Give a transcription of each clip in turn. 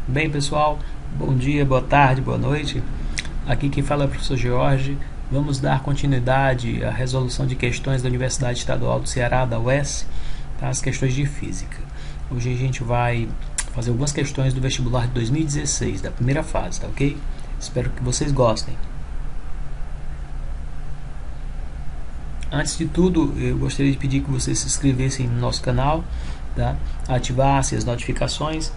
Bem, pessoal, bom dia, boa tarde, boa noite. Aqui quem fala é o professor Jorge. Vamos dar continuidade à resolução de questões da Universidade Estadual do Ceará, da UES, tá? As questões de física. Hoje a gente vai fazer algumas questões do vestibular de 2016, da primeira fase, tá ok? Espero que vocês gostem. Antes de tudo, eu gostaria de pedir que vocês se inscrevessem no nosso canal, tá? Ativassem as notificações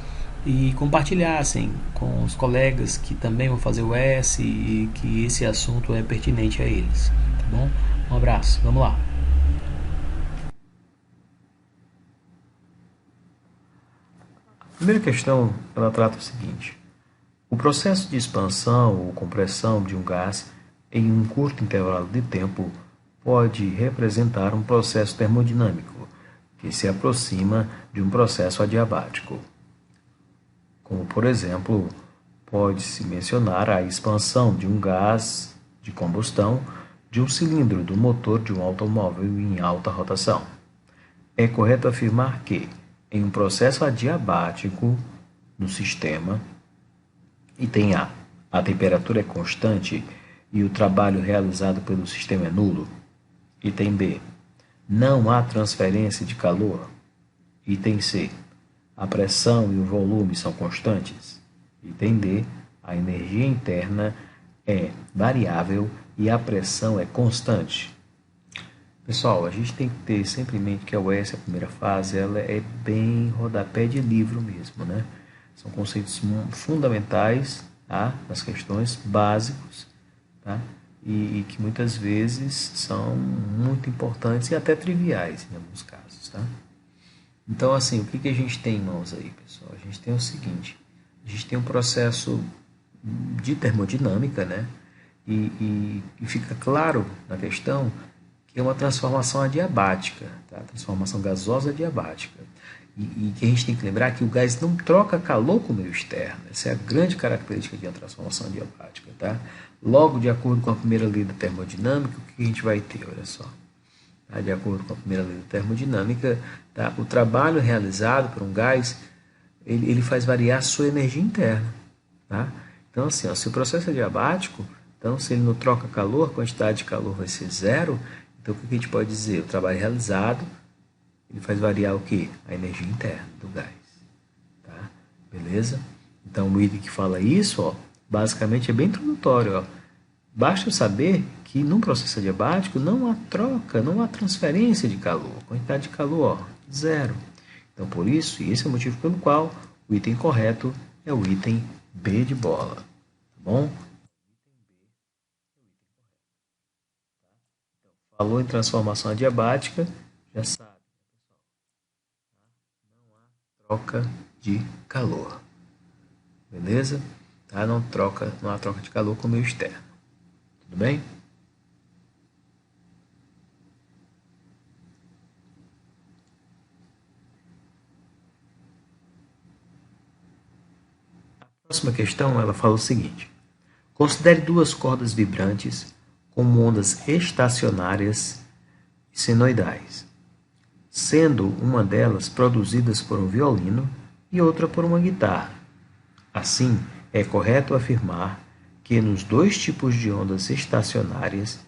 e compartilhassem com os colegas que também vão fazer o S e que esse assunto é pertinente a eles, tá bom? Um abraço, vamos lá. A primeira questão, ela trata o seguinte: o processo de expansão ou compressão de um gás em um curto intervalo de tempo pode representar um processo termodinâmico que se aproxima de um processo adiabático. Como, por exemplo, pode-se mencionar a expansão de um gás de combustão de um cilindro do motor de um automóvel em alta rotação. É correto afirmar que, em um processo adiabático no sistema, item A, a temperatura é constante e o trabalho realizado pelo sistema é nulo. Item B, não há transferência de calor. Item C, a pressão e o volume são constantes. Item D, a energia interna é variável e a pressão é constante. Pessoal, a gente tem que ter sempre em mente que a UES, a primeira fase, ela é bem rodapé de livro mesmo, né? São conceitos fundamentais, tá? Nas questões básicos, tá? E que muitas vezes são muito importantes e até triviais em alguns casos, tá? Então, assim, o que a gente tem em mãos aí, pessoal? A gente tem o seguinte: a gente tem um processo de termodinâmica, né? E fica claro na questão que é uma transformação adiabática, tá? Transformação gasosa adiabática. E que a gente tem que lembrar que o gás não troca calor com o meio externo. Essa é a grande característica de uma transformação adiabática, tá? Logo, de acordo com a primeira lei da termodinâmica, o que a gente vai ter? Olha só. Tá? De acordo com a primeira lei da termodinâmica, tá? O trabalho realizado por um gás, ele faz variar a sua energia interna, tá? Então, assim, ó, se o processo é adiabático, então, se ele não troca calor, a quantidade de calor vai ser zero. Então, o que a gente pode dizer? O trabalho realizado, ele faz variar o quê? A energia interna do gás. Tá? Beleza? Então, o item que fala isso, ó, basicamente é bem introdutório. Ó. Basta saber que num processo adiabático não há troca, não há transferência de calor. Quantidade de calor, ó, zero. Então, por isso, e esse é o motivo pelo qual o item correto é o item B de bola. Tá bom? Falou em transformação adiabática, já sabe, não há troca de calor. Beleza? Tá? Não há troca de calor com o meio externo. Tudo bem? A próxima questão, ela fala o seguinte: considere duas cordas vibrantes como ondas estacionárias e senoidais, sendo uma delas produzidas por um violino e outra por uma guitarra. Assim, é correto afirmar que nos dois tipos de ondas estacionárias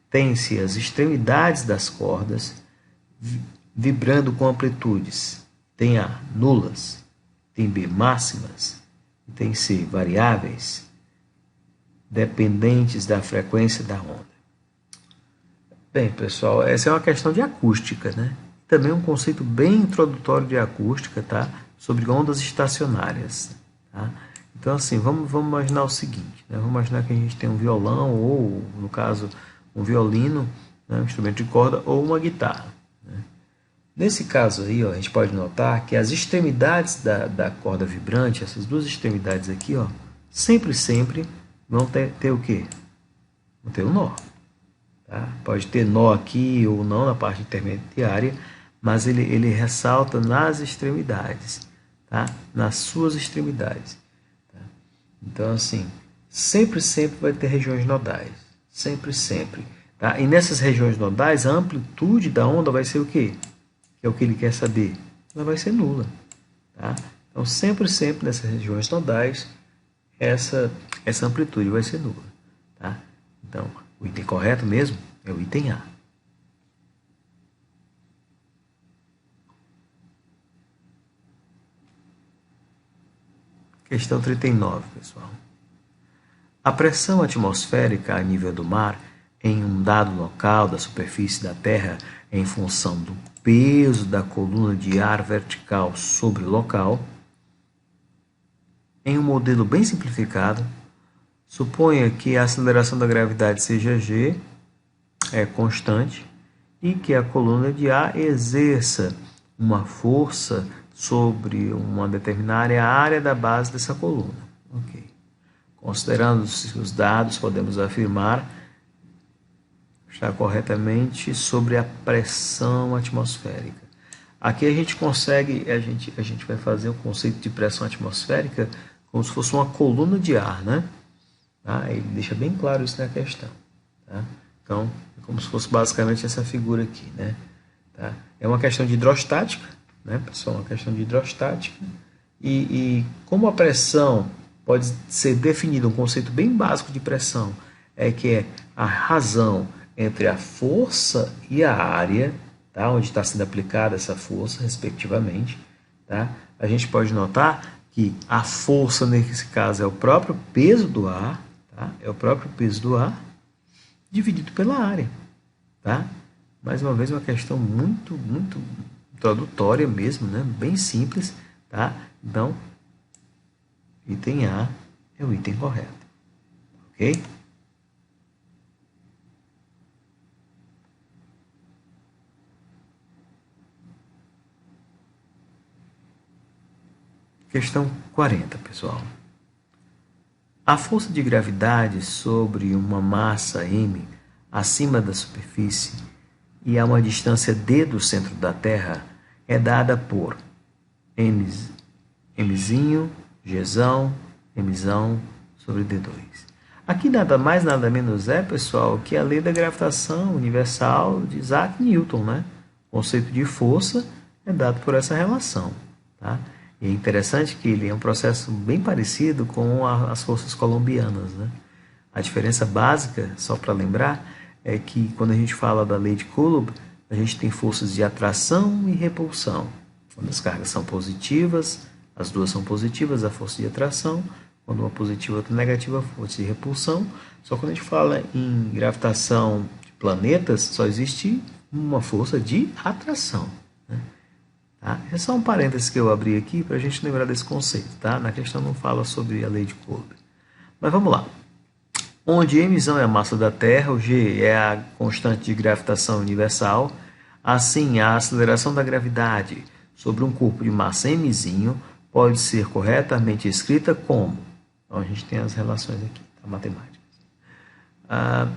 tem-se as extremidades das cordas vibrando com amplitudes, tem A nulas, tem B máximas e tem C variáveis, dependentes da frequência da onda. Bem, pessoal, essa é uma questão de acústica, né? Também um conceito bem introdutório de acústica, tá? Sobre ondas estacionárias, tá? Então, assim, vamos imaginar o seguinte, né? Vamos imaginar que a gente tem um violão ou, no caso, um violino, né? Um instrumento de corda, ou uma guitarra, né? Nesse caso aí, ó, a gente pode notar que as extremidades da corda vibrante, essas duas extremidades aqui, ó, sempre vão ter o quê? Vão ter um nó. Tá? Pode ter nó aqui ou não na parte intermediária, mas ele ressalta nas extremidades. tá? Nas suas extremidades. Tá? Então, assim, sempre vai ter regiões nodais. Sempre. Tá? E nessas regiões nodais, a amplitude da onda vai ser o quê? Que é o que ele quer saber. Ela vai ser nula. Tá? Então, sempre nessas regiões nodais, essa amplitude vai ser nula. Tá? Então, o item correto mesmo é o item A. Questão 39, pessoal. A pressão atmosférica a nível do mar em um dado local da superfície da Terra em função do peso da coluna de ar vertical sobre o local, em um modelo bem simplificado, suponha que a aceleração da gravidade seja g, é constante, e que a coluna de ar exerça uma força sobre uma determinada área da base dessa coluna. Okay. Considerando os dados, podemos afirmar está corretamente sobre a pressão atmosférica. Aqui a gente consegue, a gente vai fazer o conceito de pressão atmosférica como se fosse uma coluna de ar, né? Tá? Ele deixa bem claro isso na questão. Tá? Então, é como se fosse basicamente essa figura aqui, né? Tá? É uma questão de hidrostática, né, pessoal? Uma questão de hidrostática. E como a pressão pode ser definida, um conceito bem básico de pressão, é que é a razão entre a força e a área, tá? Onde está sendo aplicada essa força, respectivamente. Tá? A gente pode notar que a força, nesse caso, é o próprio peso do ar, tá? É o próprio peso do ar dividido pela área. Tá? Mais uma vez, uma questão muito introdutória mesmo, né? Bem simples. Tá? Então, item A é o item correto. Ok? Questão 40, pessoal. A força de gravidade sobre uma massa m acima da superfície e a uma distância d do centro da Terra é dada por mzinho, gzão, mzão sobre d2. Aqui nada mais, nada menos é, pessoal, que a lei da gravitação universal de Isaac Newton, né? O conceito de força é dado por essa relação, tá? E é interessante que ele é um processo bem parecido com as forças colombianas, né? A diferença básica, só para lembrar, é que quando a gente fala da lei de Coulomb, a gente tem forças de atração e repulsão. Quando as cargas são positivas, as duas são positivas, a força de atração. Quando uma positiva e outra negativa, a força de repulsão. Só quando a gente fala em gravitação de planetas, só existe uma força de atração, né? Tá? É só um parênteses que eu abri aqui para a gente lembrar desse conceito. Tá? Na questão não fala sobre a lei de Coulomb. Mas vamos lá. Onde m é a massa da Terra, o g é a constante de gravitação universal, assim a aceleração da gravidade sobre um corpo de massa m pode ser corretamente escrita como? Então a gente tem as relações aqui, a matemática. A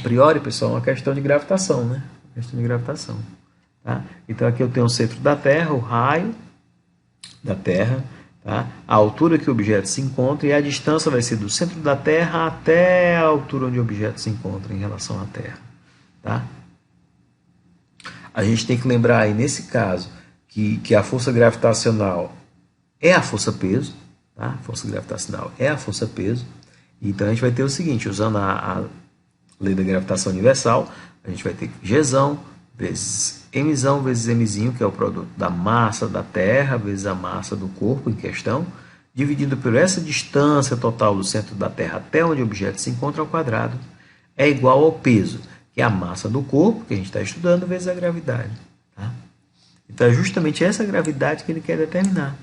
priori, pessoal, é uma questão de gravitação, né? Uma questão de gravitação. Tá? Então aqui eu tenho o centro da Terra, o raio da Terra, tá? A altura que o objeto se encontra e a distância vai ser do centro da Terra até a altura onde o objeto se encontra em relação à Terra. Tá? A gente tem que lembrar aí, nesse caso, que a força gravitacional é a força-peso. Tá? A força gravitacional é a força-peso. Então a gente vai ter o seguinte, usando a lei da gravitação universal, a gente vai ter Gzão vezes mzão vezes mzinho, que é o produto da massa da Terra vezes a massa do corpo em questão, dividido por essa distância total do centro da Terra até onde o objeto se encontra ao quadrado, é igual ao peso, que é a massa do corpo, que a gente está estudando, vezes a gravidade. Tá? Então é justamente essa gravidade que ele quer determinar.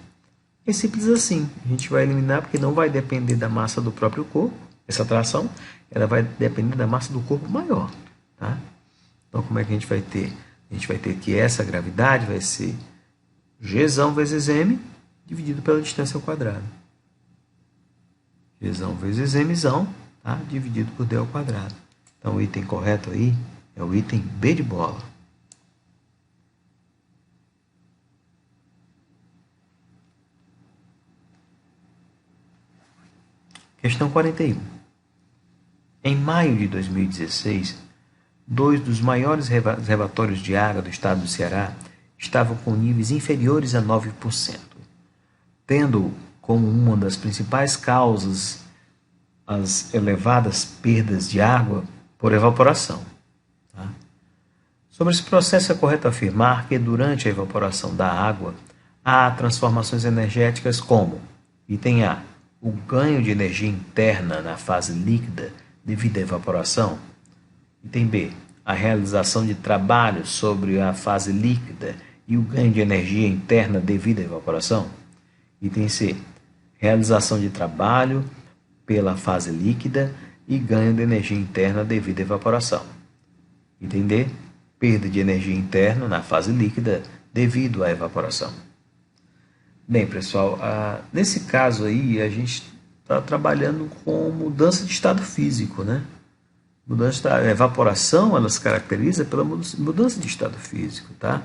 É simples assim, a gente vai eliminar porque não vai depender da massa do próprio corpo, essa atração, ela vai depender da massa do corpo maior. Tá? Então como é que a gente vai ter? A gente vai ter que essa gravidade vai ser Gzão vezes m dividido pela distância ao quadrado. Gzão vezes mzão, tá? Dividido por d ao quadrado. Então o item correto aí é o item B de bola. Questão 41. Em maio de 2016, dois dos maiores reservatórios de água do estado do Ceará estavam com níveis inferiores a 9%, tendo como uma das principais causas as elevadas perdas de água por evaporação. Tá? Sobre esse processo, é correto afirmar que durante a evaporação da água há transformações energéticas como: item A, o ganho de energia interna na fase líquida devido à evaporação; item B, a realização de trabalho sobre a fase líquida e o ganho de energia interna devido à evaporação; item C, realização de trabalho pela fase líquida e ganho de energia interna devido à evaporação; item D, perda de energia interna na fase líquida devido à evaporação. Bem, pessoal, nesse caso aí a gente está trabalhando com mudança de estado físico, né? A evaporação, ela se caracteriza pela mudança de estado físico, tá?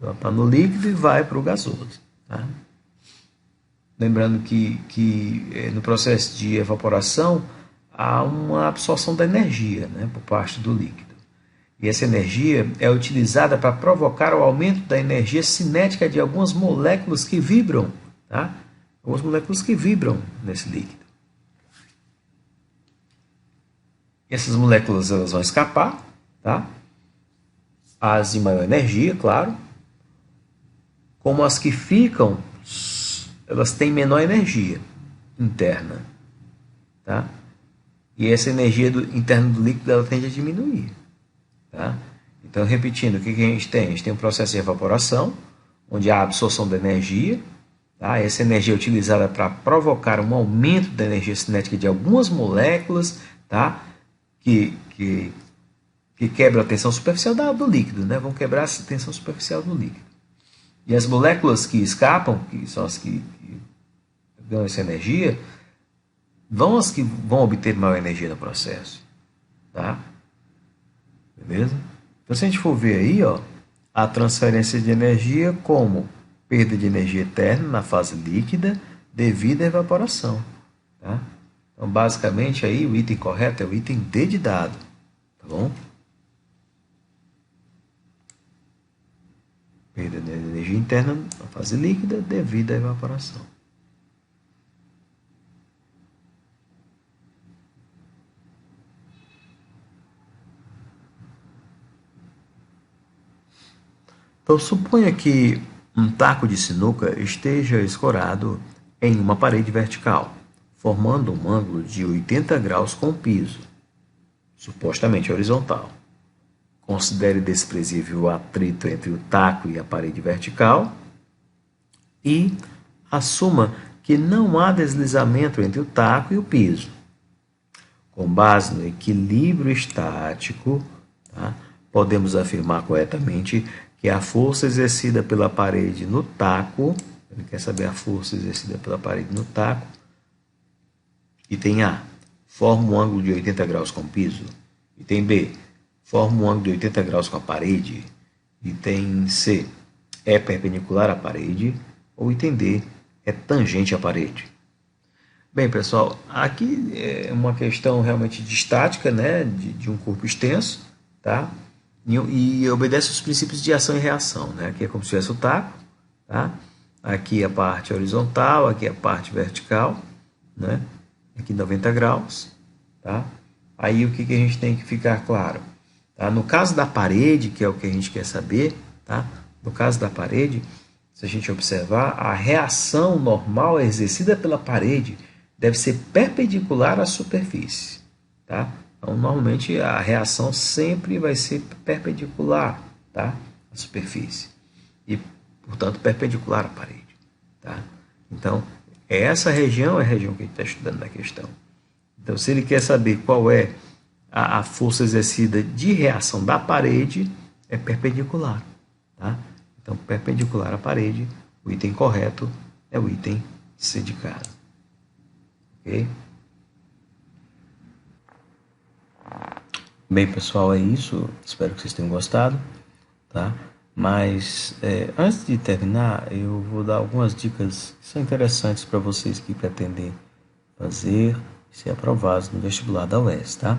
Ela está no líquido e vai para o gasoso, tá? Lembrando que no processo de evaporação há uma absorção da energia, né, por parte do líquido. E essa energia é utilizada para provocar o aumento da energia cinética de algumas moléculas que vibram, tá? Algumas moléculas que vibram nesse líquido. E essas moléculas, elas vão escapar, tá? As de maior energia, claro. Como as que ficam, elas têm menor energia interna, tá? E essa energia interna do líquido, ela tende a diminuir. Tá? Então, repetindo, o que a gente tem? A gente tem um processo de evaporação, onde há a absorção da energia. Tá? Essa energia é utilizada para provocar um aumento da energia cinética de algumas moléculas, tá? que quebram a tensão superficial do líquido, né? Vão quebrar a tensão superficial do líquido. E as moléculas que escapam, que são as que ganham essa energia, as que vão obter maior energia no processo. Tá? Beleza? Então, se a gente for ver aí, ó, a transferência de energia como perda de energia eterna na fase líquida devido à evaporação. Tá? Então, basicamente, aí, o item correto é o item D de dado. Tá bom? Perda de energia interna na fase líquida devido à evaporação. Então, suponha que um taco de sinuca esteja escorado em uma parede vertical, formando um ângulo de 80 graus com o piso, supostamente horizontal. Considere desprezível o atrito entre o taco e a parede vertical e assuma que não há deslizamento entre o taco e o piso. Com base no equilíbrio estático, tá, podemos afirmar corretamente que a força exercida pela parede no taco, ele quer saber a força exercida pela parede no taco, item A, forma um ângulo de 80 graus com o piso. Item B, forma um ângulo de 80 graus com a parede. Item C, é perpendicular à parede. Ou item D, é tangente à parede. Bem, pessoal, aqui é uma questão realmente de estática, né, de um corpo extenso, tá? E obedece aos princípios de ação e reação, né? Aqui é como se tivesse o taco, tá? Aqui a parte horizontal, aqui a parte vertical, né? Aqui 90 graus, tá? Aí o que a gente tem que ficar claro? Tá? No caso da parede, que é o que a gente quer saber, tá? No caso da parede, se a gente observar, a reação normal exercida pela parede deve ser perpendicular à superfície, tá? Então, normalmente, a reação sempre vai ser perpendicular, tá, à superfície e, portanto, perpendicular à parede. Tá? Então, essa região é a região que a gente está estudando na questão. Então, se ele quer saber qual é a força exercida de reação da parede, é perpendicular. Tá? Então, perpendicular à parede, o item correto é o item C de casa. Ok? Bem, pessoal, é isso. Espero que vocês tenham gostado, tá? Mas antes de terminar, eu vou dar algumas dicas que são interessantes para vocês que pretendem fazer ser aprovados no vestibular da UES, tá?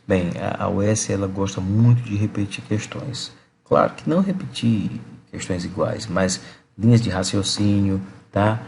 Bem, a UES ela gosta muito de repetir questões. Claro que não repetir questões iguais, mas linhas de raciocínio, tá?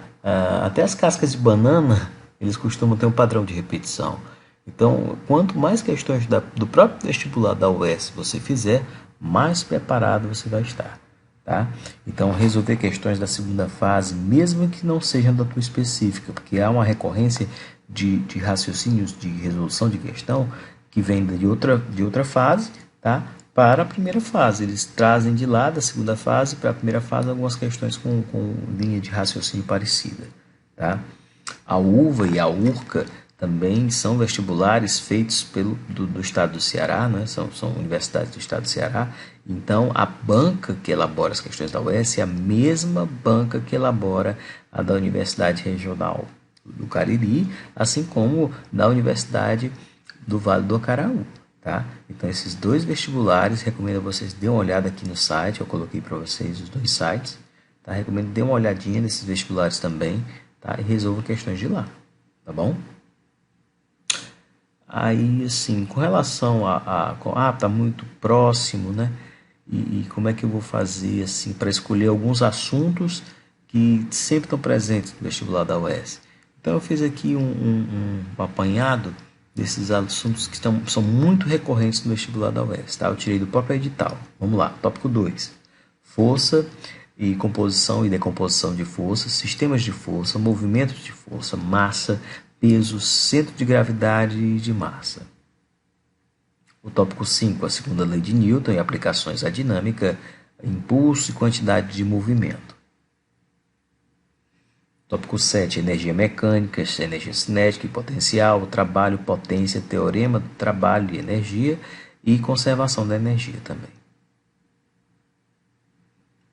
Até as cascas de banana, eles costumam ter um padrão de repetição. Então, quanto mais questões do próprio vestibular da UES você fizer, mais preparado você vai estar, tá? Então, resolver questões da segunda fase, mesmo que não sejam da tua específica, porque há uma recorrência de raciocínios de resolução de questão que vem de outra fase, tá? Para a primeira fase. Eles trazem de lá da segunda fase para a primeira fase algumas questões com linha de raciocínio parecida, tá? A UVA e a URCA também são vestibulares feitos do estado do Ceará, né? São universidades do estado do Ceará. Então, a banca que elabora as questões da UES é a mesma banca que elabora a da Universidade Regional do Cariri, assim como da Universidade do Vale do Acaraú, tá? Então, esses dois vestibulares, recomendo a vocês dêem uma olhada aqui no site, eu coloquei para vocês os dois sites, tá? Recomendo dêem uma olhadinha nesses vestibulares também, tá? E resolvam questões de lá, tá bom? Aí, assim, com relação tá muito próximo, né? E como é que eu vou fazer, assim, para escolher alguns assuntos que sempre estão presentes no vestibular da UES? Então, eu fiz aqui um apanhado desses assuntos que são muito recorrentes no vestibular da UES, tá? Eu tirei do próprio edital. Vamos lá, tópico 2. Força e composição e decomposição de força, sistemas de força, movimentos de força, massa, peso, centro de gravidade e de massa. O tópico 5, a segunda lei de Newton e aplicações à dinâmica, impulso e quantidade de movimento. Tópico 7, energia mecânica, energia cinética e potencial, trabalho, potência, teorema do trabalho e energia e conservação da energia também.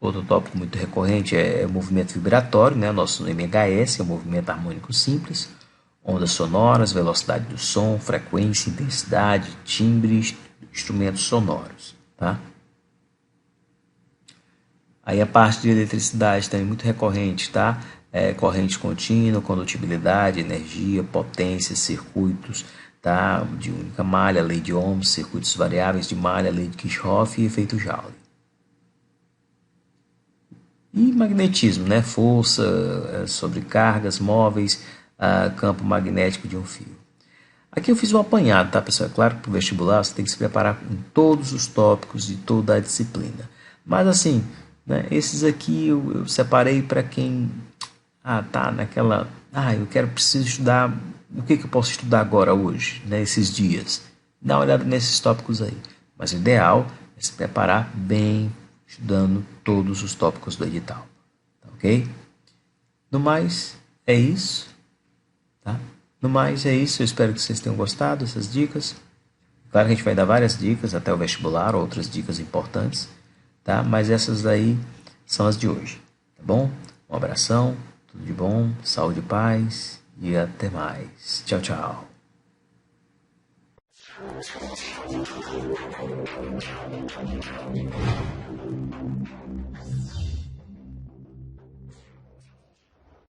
Outro tópico muito recorrente é o movimento vibratório, né? O nosso MHS, é o movimento harmônico simples, ondas sonoras, velocidade do som, frequência, intensidade, timbre, instrumentos sonoros, tá? Aí a parte de eletricidade também muito recorrente, tá? Corrente contínua, condutibilidade, energia, potência, circuitos, tá? De única malha, lei de Ohm, circuitos variáveis de malha, lei de Kirchhoff e efeito Joule. E magnetismo, né? Força sobre cargas móveis, campo magnético de um fio. Aqui eu fiz um apanhado, tá, pessoal? É claro que para o vestibular você tem que se preparar com todos os tópicos de toda a disciplina. Mas assim, né, esses aqui eu separei para quem tá naquela... preciso estudar... O que eu posso estudar agora, hoje, né, esses dias? Dá uma olhada nesses tópicos aí. Mas o ideal é se preparar bem, estudando todos os tópicos do edital. Tá, ok? No mais, é isso. Tá? No mais, é isso. Eu espero que vocês tenham gostado dessas dicas. Claro que a gente vai dar várias dicas até o vestibular, outras dicas importantes. Tá? Mas essas aí são as de hoje. Tá bom? Um abração. Tudo de bom, saúde e paz e até mais. Tchau, tchau.